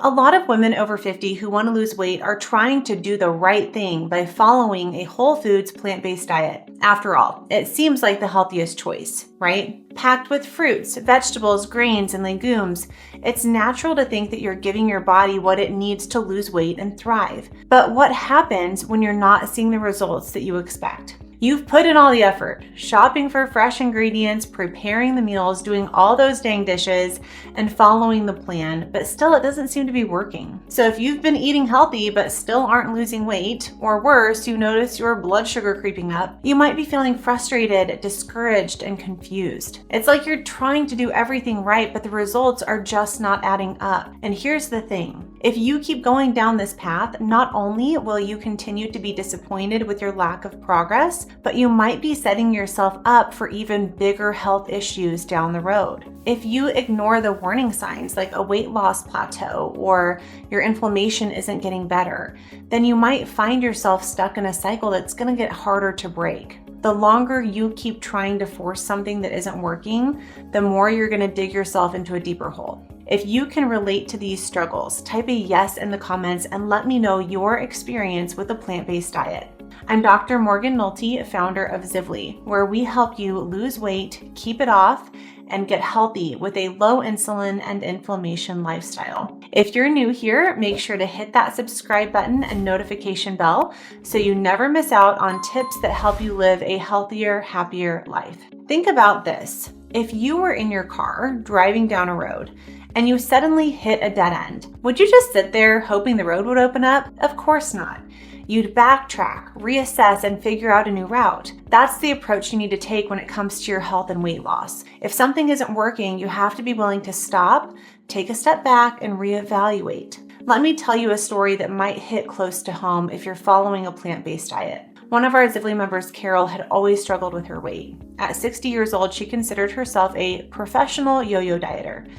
A lot of women over 50 who want to lose weight are trying to do the right thing by following a whole foods plant-based diet. After all, it seems like the healthiest choice, right? Packed with fruits, vegetables, grains, and legumes, it's natural to think that you're giving your body what it needs to lose weight and thrive. But what happens when you're not seeing the results that you expect? You've put in all the effort, shopping for fresh ingredients, preparing the meals, doing all those dang dishes, and following the plan, but still it doesn't seem to be working. So if you've been eating healthy but still aren't losing weight, or worse, you notice your blood sugar creeping up, you might be feeling frustrated, discouraged, and confused. It's like you're trying to do everything right, but the results are just not adding up. And here's the thing. If you keep going down this path, not only will you continue to be disappointed with your lack of progress, but you might be setting yourself up for even bigger health issues down the road. If you ignore the warning signs like a weight loss plateau or your inflammation isn't getting better, then you might find yourself stuck in a cycle that's going to get harder to break. The longer you keep trying to force something that isn't working, the more you're going to dig yourself into a deeper hole. If you can relate to these struggles, type a yes in the comments and let me know your experience with a plant-based diet. I'm Dr. Morgan Nolte, founder of Zivly, where we help you lose weight, keep it off, and get healthy with a low insulin and inflammation lifestyle. If you're new here, make sure to hit that subscribe button and notification bell so you never miss out on tips that help you live a healthier, happier life. Think about this. If you were in your car driving down a road and you suddenly hit a dead end, would you just sit there hoping the road would open up? Of course not. You'd backtrack, reassess, and figure out a new route. That's the approach you need to take when it comes to your health and weight loss. If something isn't working, you have to be willing to stop, take a step back, and reevaluate. Let me tell you a story that might hit close to home if you're following a plant-based diet. One of our Zivly members, Carol, had always struggled with her weight. At 60 years old, she considered herself a professional yo-yo dieter.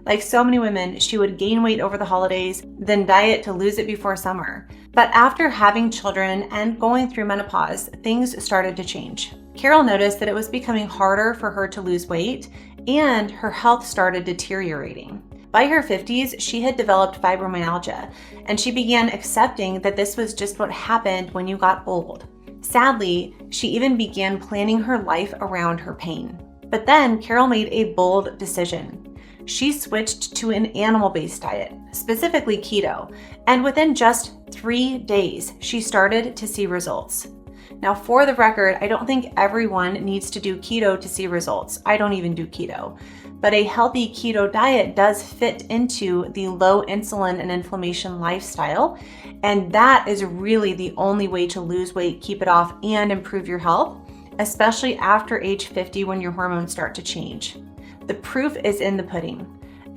Like so many women, she would gain weight over the holidays, then diet to lose it before summer. But after having children and going through menopause, things started to change. Carol noticed that it was becoming harder for her to lose weight, and her health started deteriorating. By her 50s, she had developed fibromyalgia, and she began accepting that this was just what happened when you got old. Sadly, she even began planning her life around her pain. But then Carol made a bold decision. She switched to an animal-based diet, specifically keto, and within just 3 days, she started to see results. Now, for the record, I don't think everyone needs to do keto to see results. I don't even do keto. But a healthy keto diet does fit into the low insulin and inflammation lifestyle, and that is really the only way to lose weight, keep it off, and improve your health, especially after age 50 when your hormones start to change. The proof is in the pudding.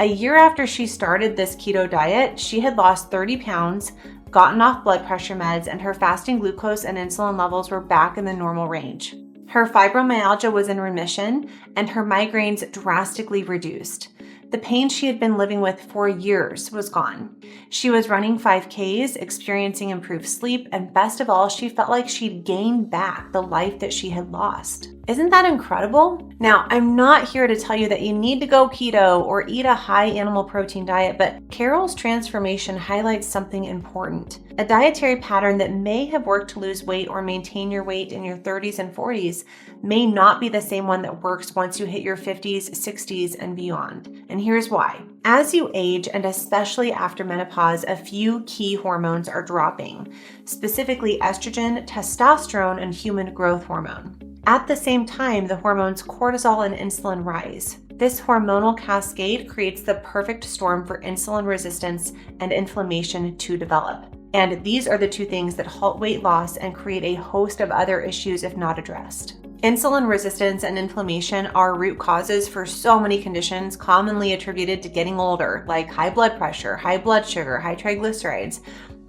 A year after she started this keto diet, she had lost 30 pounds, gotten off blood pressure meds, and her fasting glucose and insulin levels were back in the normal range. Her fibromyalgia was in remission, and her migraines drastically reduced. The pain she had been living with for years was gone. She was running 5Ks, experiencing improved sleep, and best of all, she felt like she'd gained back the life that she had lost. Isn't that incredible? Now, I'm not here to tell you that you need to go keto or eat a high animal protein diet, but Carol's transformation highlights something important. A dietary pattern that may have worked to lose weight or maintain your weight in your 30s and 40s may not be the same one that works once you hit your 50s, 60s, and beyond. And here's why. As you age, and especially after menopause, a few key hormones are dropping, specifically estrogen, testosterone, and human growth hormone. At the same time, the hormones cortisol and insulin rise. This hormonal cascade creates the perfect storm for insulin resistance and inflammation to develop. And these are the two things that halt weight loss and create a host of other issues if not addressed. Insulin resistance and inflammation are root causes for so many conditions commonly attributed to getting older, like high blood pressure, high blood sugar, high triglycerides,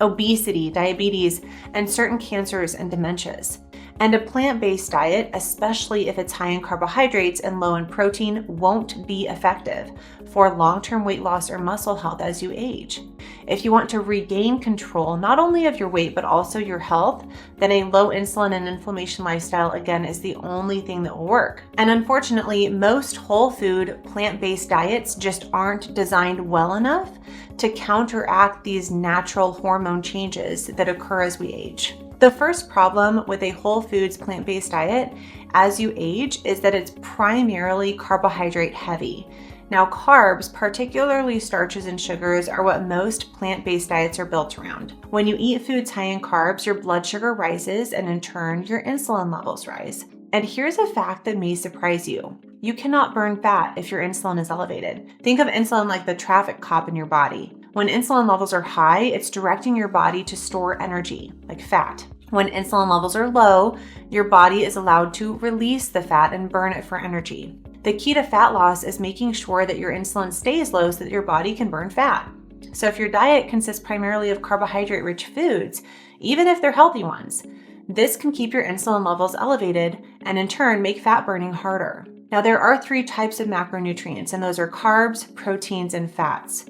obesity, diabetes, and certain cancers and dementias. And a plant-based diet, especially if it's high in carbohydrates and low in protein, won't be effective for long-term weight loss or muscle health as you age. If you want to regain control, not only of your weight, but also your health, then a low insulin and inflammation lifestyle, again, is the only thing that will work. And unfortunately, most whole food, plant-based diets just aren't designed well enough to counteract these natural hormone changes that occur as we age. The first problem with a whole foods plant-based diet as you age is that it's primarily carbohydrate heavy. Now, carbs, particularly starches and sugars, are what most plant-based diets are built around. When you eat foods high in carbs, your blood sugar rises, and in turn, your insulin levels rise. And here's a fact that may surprise you. You cannot burn fat if your insulin is elevated. Think of insulin like the traffic cop in your body. When insulin levels are high, it's directing your body to store energy, like fat. When insulin levels are low, your body is allowed to release the fat and burn it for energy. The key to fat loss is making sure that your insulin stays low so that your body can burn fat. So if your diet consists primarily of carbohydrate-rich foods, even if they're healthy ones, this can keep your insulin levels elevated and in turn make fat burning harder. Now, there are 3 types of macronutrients, and those are carbs, proteins, and fats.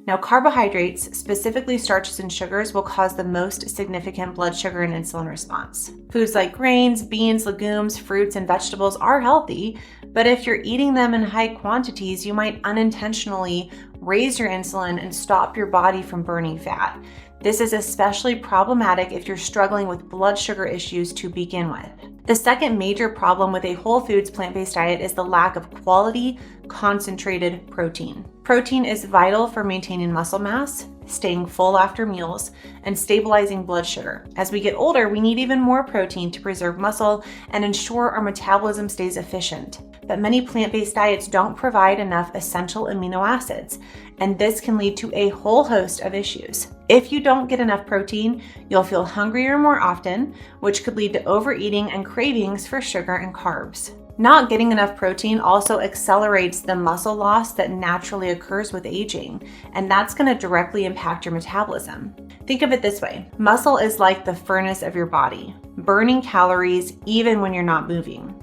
Now, carbohydrates, specifically starches and sugars, will cause the most significant blood sugar and insulin response. Foods like grains, beans, legumes, fruits, and vegetables are healthy, but if you're eating them in high quantities, you might unintentionally raise your insulin and stop your body from burning fat. This is especially problematic if you're struggling with blood sugar issues to begin with. The second major problem with a whole foods plant-based diet is the lack of quality, concentrated protein. Protein is vital for maintaining muscle mass, staying full after meals, and stabilizing blood sugar. As we get older, we need even more protein to preserve muscle and ensure our metabolism stays efficient. But many plant-based diets don't provide enough essential amino acids, and this can lead to a whole host of issues. If you don't get enough protein, you'll feel hungrier more often, which could lead to overeating and cravings for sugar and carbs. Not getting enough protein also accelerates the muscle loss that naturally occurs with aging, and that's going to directly impact your metabolism. Think of it this way. Muscle is like the furnace of your body, burning calories even when you're not moving.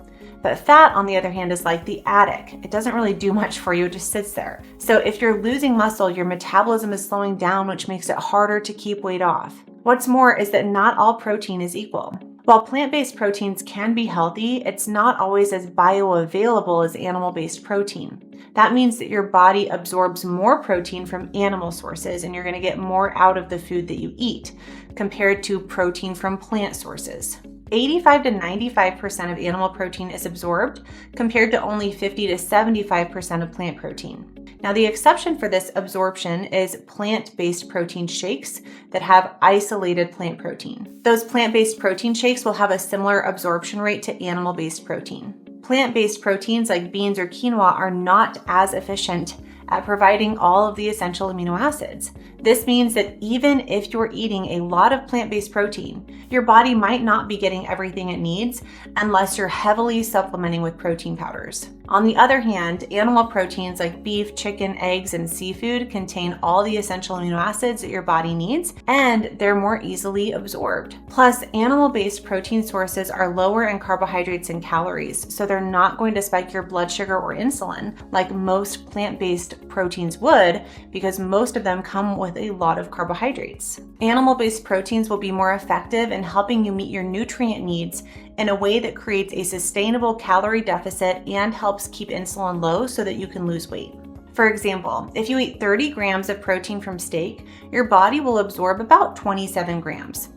But fat, on the other hand, is like the attic. It doesn't really do much for you, it just sits there. So if you're losing muscle, your metabolism is slowing down, which makes it harder to keep weight off. What's more is that not all protein is equal. While plant-based proteins can be healthy, it's not always as bioavailable as animal-based protein. That means that your body absorbs more protein from animal sources and you're going to get more out of the food that you eat compared to protein from plant sources. 85 to 95% of animal protein is absorbed compared to only 50 to 75% of plant protein. Now, the exception for this absorption is plant-based protein shakes that have isolated plant protein. Those plant-based protein shakes will have a similar absorption rate to animal-based protein. Plant-based proteins like beans or quinoa are not as efficient at providing all of the essential amino acids. This means that even if you're eating a lot of plant-based protein, your body might not be getting everything it needs unless you're heavily supplementing with protein powders. On the other hand, animal proteins like beef, chicken, eggs, and seafood contain all the essential amino acids that your body needs, and they're more easily absorbed. Plus, animal-based protein sources are lower in carbohydrates and calories, so they're not going to spike your blood sugar or insulin like most plant-based proteins would, because most of them come with a lot of carbohydrates. Animal-based proteins will be more effective in helping you meet your nutrient needs in a way that creates a sustainable calorie deficit and helps keep insulin low so that you can lose weight. For example, if you eat 30 grams of protein from steak, your body will absorb about 27 grams.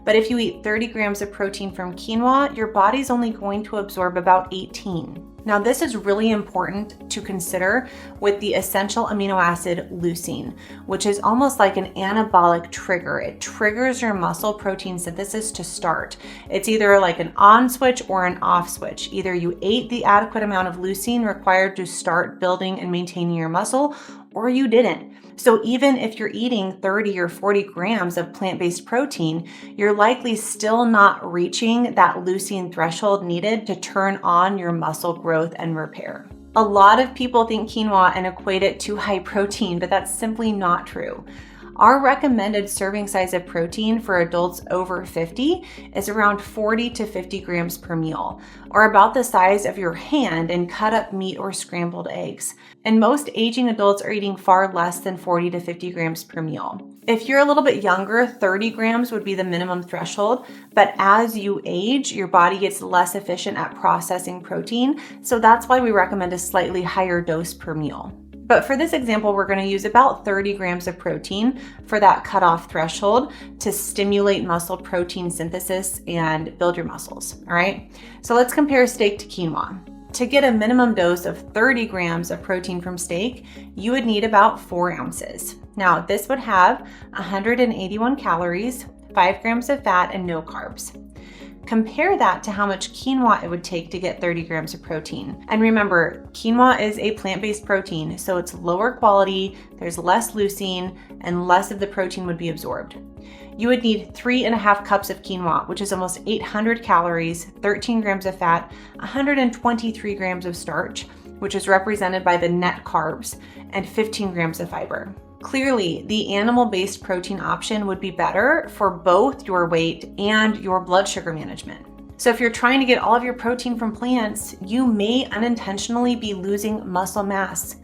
But if you eat 30 grams of protein from quinoa, your body's only going to absorb about 18. Now, this is really important to consider with the essential amino acid leucine, which is almost like an anabolic trigger. It triggers your muscle protein synthesis to start. It's either like an on switch or an off switch. Either you ate the adequate amount of leucine required to start building and maintaining your muscle, or you didn't. So even if you're eating 30 or 40 grams of plant-based protein, you're likely still not reaching that leucine threshold needed to turn on your muscle growth and repair. A lot of people think quinoa and equate it to high protein, but that's simply not true. Our recommended serving size of protein for adults over 50 is around 40 to 50 grams per meal, or about the size of your hand in cut up meat or scrambled eggs. And most aging adults are eating far less than 40 to 50 grams per meal. If you're a little bit younger, 30 grams would be the minimum threshold, but as you age, your body gets less efficient at processing protein, so that's why we recommend a slightly higher dose per meal. But for this example, we're going to use about 30 grams of protein for that cutoff threshold to stimulate muscle protein synthesis and build your muscles, all right? So let's compare steak to quinoa. To get a minimum dose of 30 grams of protein from steak, you would need about 4 ounces. Now, this would have 181 calories, 5 grams of fat, and no carbs. Compare that to how much quinoa it would take to get 30 grams of protein. And remember, quinoa is a plant-based protein, so it's lower quality, there's less leucine, and less of the protein would be absorbed. You would need 3.5 cups of quinoa, which is almost 800 calories, 13 grams of fat, 123 grams of starch, which is represented by the net carbs, and 15 grams of fiber. Clearly, the animal-based protein option would be better for both your weight and your blood sugar management. So if you're trying to get all of your protein from plants, you may unintentionally be losing muscle mass,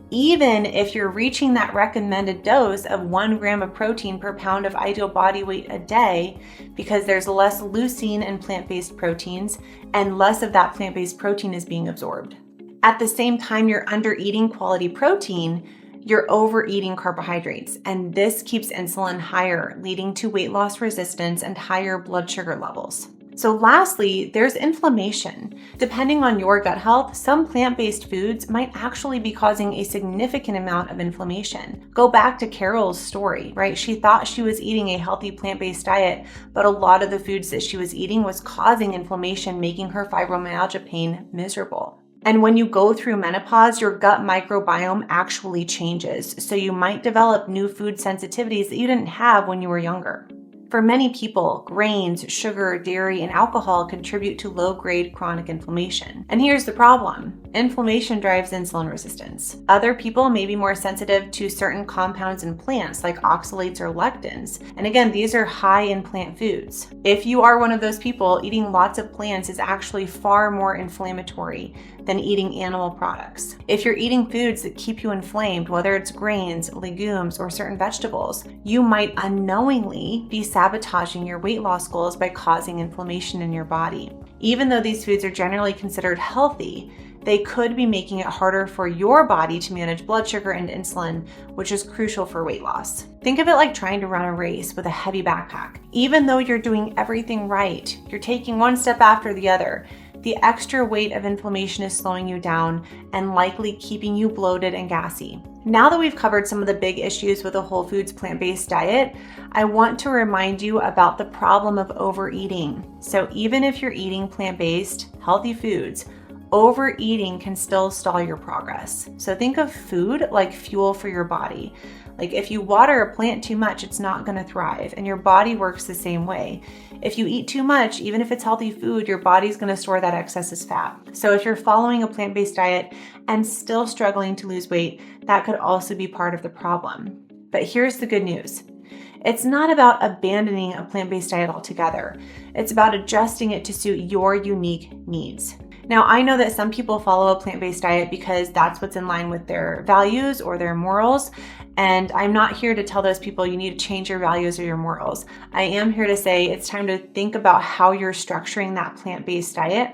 even if you're reaching that recommended dose of 1 gram of protein per pound of ideal body weight a day, because there's less leucine in plant-based proteins and less of that plant-based protein is being absorbed. At the same time you're under eating quality protein, you're overeating carbohydrates, and this keeps insulin higher, leading to weight loss resistance and higher blood sugar levels. So lastly, there's inflammation. Depending on your gut health, some plant-based foods might actually be causing a significant amount of inflammation. Go back to Carol's story, right? She thought she was eating a healthy plant-based diet, but a lot of the foods that she was eating was causing inflammation, making her fibromyalgia pain miserable. And when you go through menopause, your gut microbiome actually changes. So you might develop new food sensitivities that you didn't have when you were younger. For many people, grains, sugar, dairy, and alcohol contribute to low-grade chronic inflammation. And here's the problem. Inflammation drives insulin resistance. Other people may be more sensitive to certain compounds in plants like oxalates or lectins. And again, these are high in plant foods. If you are one of those people, eating lots of plants is actually far more inflammatory than eating animal products. If you're eating foods that keep you inflamed, whether it's grains, legumes, or certain vegetables, you might unknowingly be sabotaging your weight loss goals by causing inflammation in your body. Even though these foods are generally considered healthy, they could be making it harder for your body to manage blood sugar and insulin, which is crucial for weight loss. Think of it like trying to run a race with a heavy backpack. Even though you're doing everything right, you're taking one step after the other, the extra weight of inflammation is slowing you down and likely keeping you bloated and gassy. Now that we've covered some of the big issues with a whole foods plant-based diet, I want to remind you about the problem of overeating. So even if you're eating plant-based, healthy foods, overeating can still stall your progress. So think of food like fuel for your body. Like if you water a plant too much, it's not going to thrive, and your body works the same way. If you eat too much, even if it's healthy food, your body's going to store that excess as fat. So if you're following a plant-based diet and still struggling to lose weight, that could also be part of the problem. But here's the good news. It's not about abandoning a plant-based diet altogether. It's about adjusting it to suit your unique needs. Now, I know that some people follow a plant-based diet because that's what's in line with their values or their morals, and I'm not here to tell those people you need to change your values or your morals. I am here to say it's time to think about how you're structuring that plant-based diet,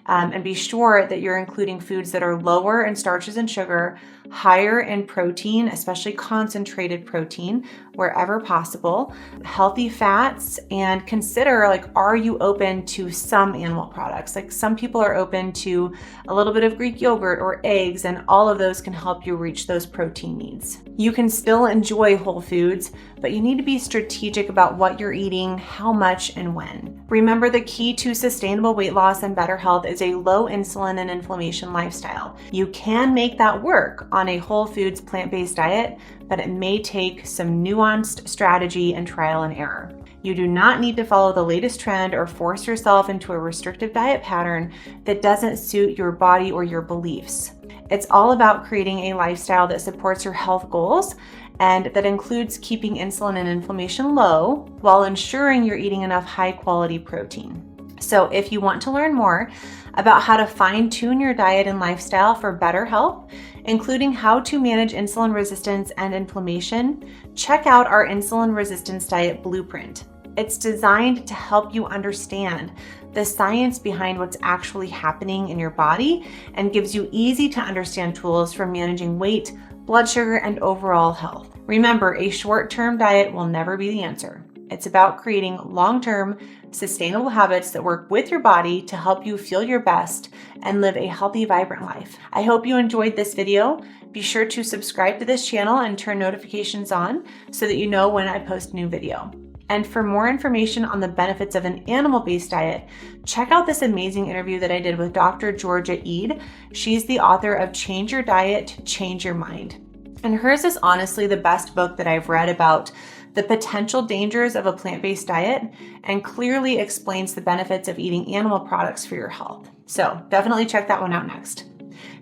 and be sure that you're including foods that are lower in starches and sugar, higher in protein, especially concentrated protein, wherever possible, healthy fats, and consider, like, are you open to some animal products? Like, some people are open to a little bit of Greek yogurt or eggs, and all of those can help you reach those protein needs. You can still enjoy whole foods, but you need to be strategic about what you're eating, how much, and when. Remember, the key to sustainable weight loss and better health is a low insulin and inflammation lifestyle. You can make that work on a whole foods plant-based diet, but it may take some nuanced strategy and trial and error. You do not need to follow the latest trend or force yourself into a restrictive diet pattern that doesn't suit your body or your beliefs. It's all about creating a lifestyle that supports your health goals and that includes keeping insulin and inflammation low while ensuring you're eating enough high-quality protein. So if you want to learn more about how to fine-tune your diet and lifestyle for better health, including how to manage insulin resistance and inflammation, check out our Insulin Resistance Diet Blueprint. It's designed to help you understand the science behind what's actually happening in your body and gives you easy to understand tools for managing weight, blood sugar, and overall health. Remember, a short-term diet will never be the answer. It's about creating long-term, sustainable habits that work with your body to help you feel your best and live a healthy, vibrant life. I hope you enjoyed this video. Be sure to subscribe to this channel and turn notifications on so that you know when I post a new video. And for more information on the benefits of an animal-based diet, check out this amazing interview that I did with Dr. Georgia Ede. She's the author of Change Your Diet, Change Your Mind. And hers is honestly the best book that I've read about the potential dangers of a plant-based diet and clearly explains the benefits of eating animal products for your health. So definitely check that one out next.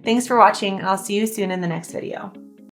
Thanks for watching, and I'll see you soon in the next video.